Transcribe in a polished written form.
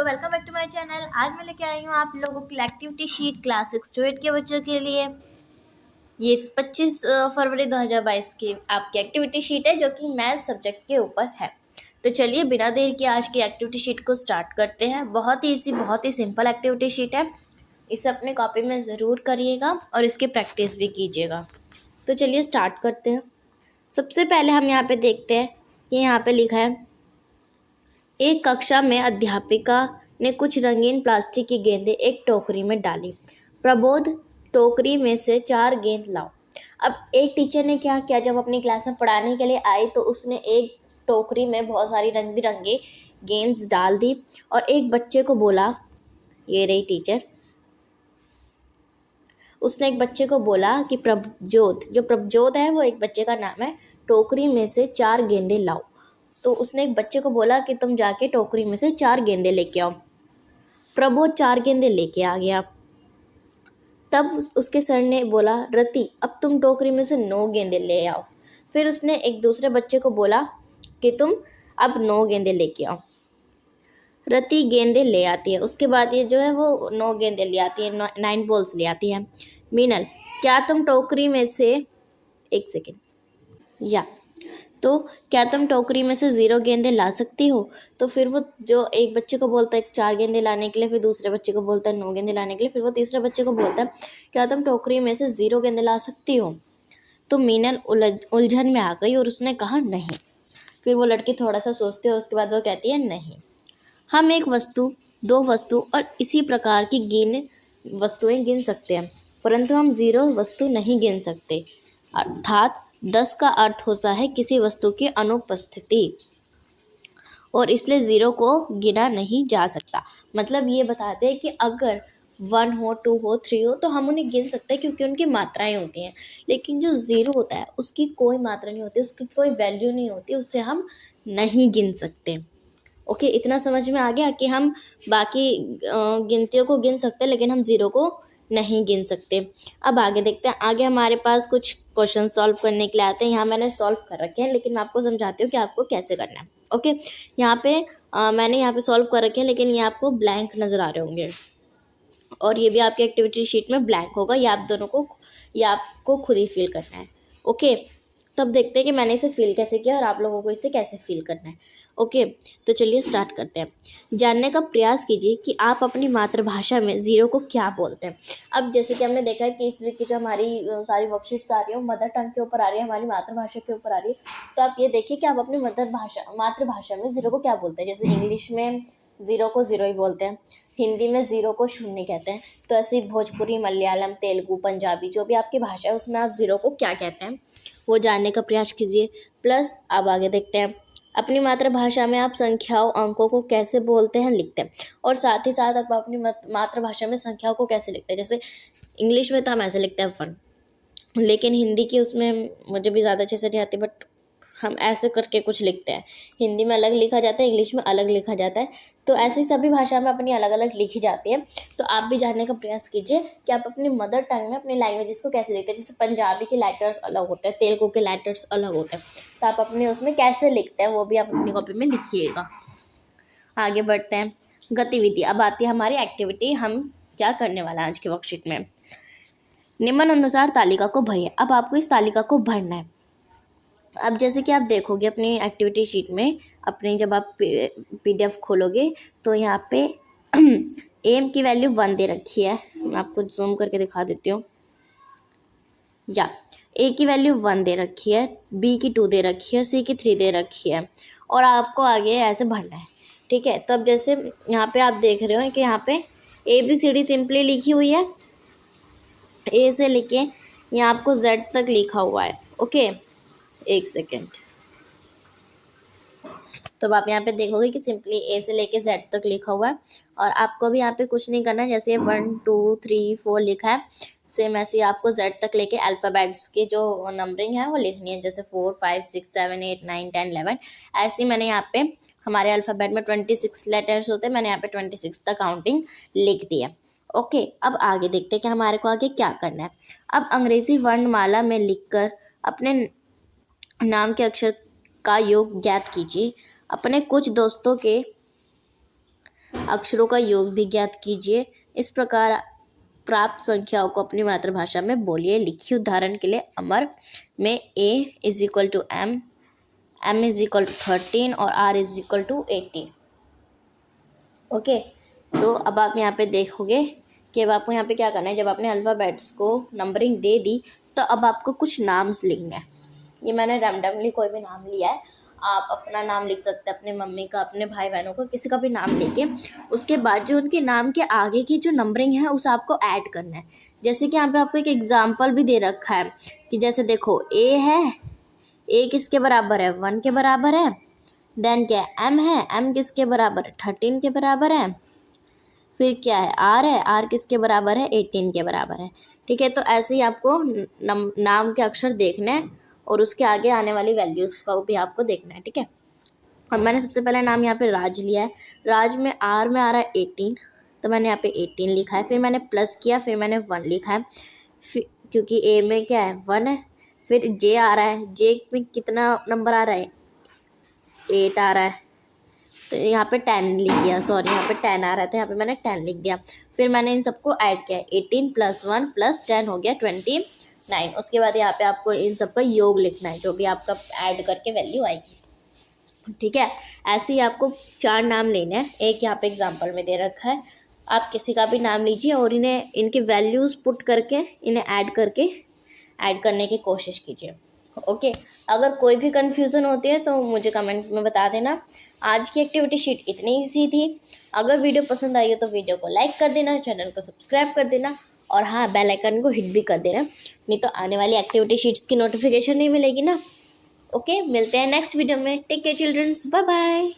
तो welcome back to my channel. आज मैं लेके आई हूँ आप लोगों की एक्टिविटी शीट क्लास 6 to 8 के बच्चों के लिए। ये 25 फरवरी 2022 की आपकी एक्टिविटी शीट है जो कि मैथ सब्जेक्ट के ऊपर है। तो चलिए बिना देर के आज की एक्टिविटी शीट को स्टार्ट करते हैं। बहुत ही ईजी, बहुत ही सिंपल एक्टिविटी शीट है। इसे अपने कॉपी में ज़रूर करिएगा और इसकी प्रैक्टिस भी कीजिएगा। तो चलिए स्टार्ट करते हैं। सबसे पहले हम यहाँ पे देखते हैं कि यहाँ पे लिखा है, एक कक्षा में अध्यापिका ने कुछ रंगीन प्लास्टिक की गेंदें एक टोकरी में डाली। प्रबोध, टोकरी में से 4 गेंद लाओ। अब एक टीचर ने क्या किया, जब अपनी क्लास में पढ़ाने के लिए आई तो उसने एक टोकरी में बहुत सारी रंग बिरंगे गेंद्स डाल दी और एक बच्चे को बोला, ये रही टीचर, उसने एक बच्चे को बोला कि प्रभजोत, जो प्रभजोत है वो एक बच्चे का नाम है, टोकरी में से 4 गेंदें लाओ। तो उसने एक बच्चे को बोला कि तुम जाके टोकरी में से 4 गेंदें लेके आओ। प्रबोध 4 गेंदें लेके आ गया। तब उसके सर ने बोला, रति अब तुम टोकरी में से 9 गेंदें ले आओ। फिर उसने एक दूसरे बच्चे को बोला कि तुम अब 9 गेंदें लेके आओ। रति गेंदें ले आती है। उसके बाद ये जो है वो 9 गेंदें ले आती है, 9 बॉल्स ले आती है। मीनल, क्या तुम टोकरी में से, एक सेकेंड, क्या तुम टोकरी में से 0 गेंदें ला सकती हो? तो फिर वो जो एक बच्चे को बोलता है 4 गेंदें लाने के लिए, फिर दूसरे बच्चे को बोलता है 9 गेंदें लाने के लिए, फिर वो तीसरे बच्चे को बोलता है क्या तुम टोकरी में से 0 गेंदें ला सकती हो? तो मीनल उलझन में आ गई और उसने कहा नहीं। फिर वो लड़की थोड़ा सा सोचती है, उसके बाद वो कहती है नहीं, हम एक वस्तु, 2 वस्तु और इसी प्रकार की वस्तुएं गिन सकते हैं, परंतु हम 0 वस्तु नहीं गिन सकते। अर्थात 10 का अर्थ होता है किसी वस्तु की अनुपस्थिति और इसलिए 0 को गिना नहीं जा सकता। मतलब ये बताते हैं कि अगर 1 हो, 2 हो, 3 हो तो हम उन्हें गिन सकते हैं क्योंकि उनकी मात्राएं होती हैं। लेकिन जो 0 होता है उसकी कोई मात्रा नहीं होती, उसकी कोई वैल्यू नहीं होती, उसे हम नहीं गिन सकते। ओके, इतना समझ में आ गया कि हम बाकी गिनतियों को गिन सकते हैं लेकिन हम 0 को नहीं गिन सकते। अब आगे देखते हैं। आगे हमारे पास कुछ क्वेश्चन सॉल्व करने के लिए आते हैं। यहाँ मैंने सॉल्व कर रखे हैं लेकिन मैं आपको समझाती हूँ कि आपको कैसे करना है। ओके, यहाँ पे मैंने यहाँ पे सॉल्व कर रखे हैं लेकिन ये आपको ब्लैंक नज़र आ रहे होंगे और ये भी आपकी एक्टिविटी शीट में ब्लैंक होगा। ये आप दोनों को, ये आपको खुद ही फिल करना है। ओके, तब देखते हैं कि मैंने इसे फिल कैसे किया और आप लोगों को इसे कैसे फिल करना है। ओके, तो चलिए स्टार्ट करते हैं। जानने का प्रयास कीजिए कि आप अपनी मातृभाषा में 0 को क्या बोलते हैं। अब जैसे कि हमने देखा है कि इस वीक की जो हमारी सारी वर्कशीट्स आ रही है वो मदर टंग के ऊपर आ रही है, हमारी मातृभाषा के ऊपर आ रही है। तो आप ये देखिए कि आप अपनी मातृभाषा में 0 को क्या बोलते हैं। जैसे इंग्लिश में 0 को 0 ही बोलते हैं, हिंदी में 0 को 0 कहते हैं। तो ऐसे भोजपुरी, मलयालम, तेलुगु, पंजाबी, जो भी आपकी भाषा है उसमें आप 0 को क्या कहते हैं वो जानने का प्रयास कीजिए। प्लस अब आगे देखते हैं, अपनी मातृभाषा में आप संख्याओं, अंकों को कैसे बोलते हैं, लिखते हैं। और साथ ही साथ आप अपनी मातृभाषा में संख्याओं को कैसे लिखते हैं। जैसे इंग्लिश में तो हम ऐसे लिखते हैं 1, लेकिन हिंदी की उसमें मुझे भी ज़्यादा अच्छे से नहीं आती, बट हम ऐसे करके कुछ लिखते हैं। हिंदी में अलग लिखा जाता है, इंग्लिश में अलग लिखा जाता है। तो ऐसी सभी भाषा में अपनी अलग अलग लिखी जाती है। तो आप भी जानने का प्रयास कीजिए कि आप अपनी मदर टंग में अपनी लैंग्वेजेस को कैसे लिखते हैं। जैसे पंजाबी के लेटर्स अलग होते हैं, तेलुगु के लेटर्स अलग होते हैं, तो आप अपने उसमें कैसे लिखते हैं वो भी आप अपनी कॉपी में लिखिएगा। आगे बढ़ते हैं। गतिविधि, अब आती है हमारी एक्टिविटी। हम क्या करने वाला है आज की वर्कशीट में, निम्न अनुसार तालिका को भरिए। अब आपको इस तालिका को भरना है। अब जैसे कि आप देखोगे अपनी एक्टिविटी शीट में, अपनी जब आप PDF खोलोगे तो यहाँ पे एम की वैल्यू 1 दे रखी है। मैं आपको जूम करके दिखा देती हूँ। या ए की वैल्यू 1 दे रखी है, बी की 2 दे रखी है, सी की 3 दे रखी है और आपको आगे ऐसे भरना है। ठीक है, तो अब जैसे यहाँ पे आप देख रहे हो कि यहाँ पे ABCD सिंपली लिखी हुई है, ए से लेके यहाँ आपको Z तक लिखा हुआ है। ओके, एक सेकेंड। तो अब आप यहाँ पे देखोगे कि सिंपली ए से लेके Z तक लिखा हुआ है और आपको भी यहाँ पे कुछ नहीं करना है। जैसे 1 2 3 4 लिखा है, सेम ऐसे ही आपको Z तक लेके अल्फ़ाबेट्स की जो नंबरिंग है वो लिखनी है। जैसे 4 5 6 7 8 9 10 11, ऐसे ही मैंने यहाँ पे, हमारे अल्फ़ाबेट में 26 लेटर्स होते हैं, मैंने यहाँ पे 26 तक काउंटिंग लिख दी है। ओके, अब आगे देखते हैं कि हमारे को आगे क्या करना है। अब अंग्रेज़ी वर्णमाला में लिखकर अपने नाम के अक्षर का योग ज्ञात कीजिए। अपने कुछ दोस्तों के अक्षरों का योग भी ज्ञात कीजिए। इस प्रकार प्राप्त संख्याओं को अपनी मातृभाषा में बोलिए। लिखिए उदाहरण के लिए अमर में a is equal to m is equal to 13 और r is equal to 18। Okay, तो अब आप यहाँ पे देखोगे कि अब आपको यहाँ पे क्या करना है। जब आपने अल्फ़ाबेट्स को नंबरिंग दे दी तो अब आपको कुछ नाम्स लिखने हैं। ये मैंने रैंडमली कोई भी नाम लिया है, आप अपना नाम लिख सकते हैं, अपने मम्मी का, अपने भाई बहनों का, किसी का भी नाम लेके उसके बाद जो उनके नाम के आगे की जो नंबरिंग है उसे आपको ऐड करना है। जैसे कि यहाँ पे आपको एक एग्जांपल भी दे रखा है कि जैसे देखो ए है, ए किसके बराबर है 1 के बराबर है। देन क्या है एम है, एम किसके बराबर है 13 के बराबर है। फिर क्या है आर है, आर किसके बराबर है 18 के बराबर है। ठीक है, तो ऐसे ही आपको नाम के अक्षर देखने हैं और उसके आगे आने वाली वैल्यूज़ का भी आपको देखना है। ठीक है, और मैंने सबसे पहले नाम यहाँ पे राज लिया है। राज में आर में आ रहा है 18, तो मैंने यहाँ पे 18 लिखा है। फिर मैंने प्लस किया, फिर मैंने 1 लिखा है। फिर क्योंकि ए में क्या है 1 है। फिर जे आ रहा है, जे में कितना नंबर आ रहा है 8 आ रहा है, तो यहाँ पे 10 लिख दिया। सॉरी, यहाँ पे 10 आ रहा था, यहाँ पे मैंने 10 लिख दिया। फिर मैंने इन सबको ऐड किया, 18 + 1 + 10 हो गया 29। उसके बाद यहाँ पे आपको इन सब का योग लिखना है, जो भी आपका ऐड करके वैल्यू आएगी। ठीक है, ऐसे ही आपको 4 नाम लेने हैं। एक यहाँ पे एग्जाम्पल में दे रखा है, आप किसी का भी नाम लीजिए और इन्हें इनके वैल्यूज़ पुट करके इन्हें ऐड करने की कोशिश कीजिए। ओके, अगर कोई भी कन्फ्यूज़न होती है तो मुझे कमेंट में बता देना। आज की एक्टिविटी शीट इतनी ईजी थी। अगर वीडियो पसंद आई हो तो वीडियो को लाइक कर देना, चैनल को सब्सक्राइब कर देना और हाँ, बेल आइकन को हिट भी कर देना, नहीं तो आने वाली एक्टिविटी शीट्स की नोटिफिकेशन नहीं मिलेगी ना। ओके, मिलते हैं नेक्स्ट वीडियो में। Take care childrens, bye bye.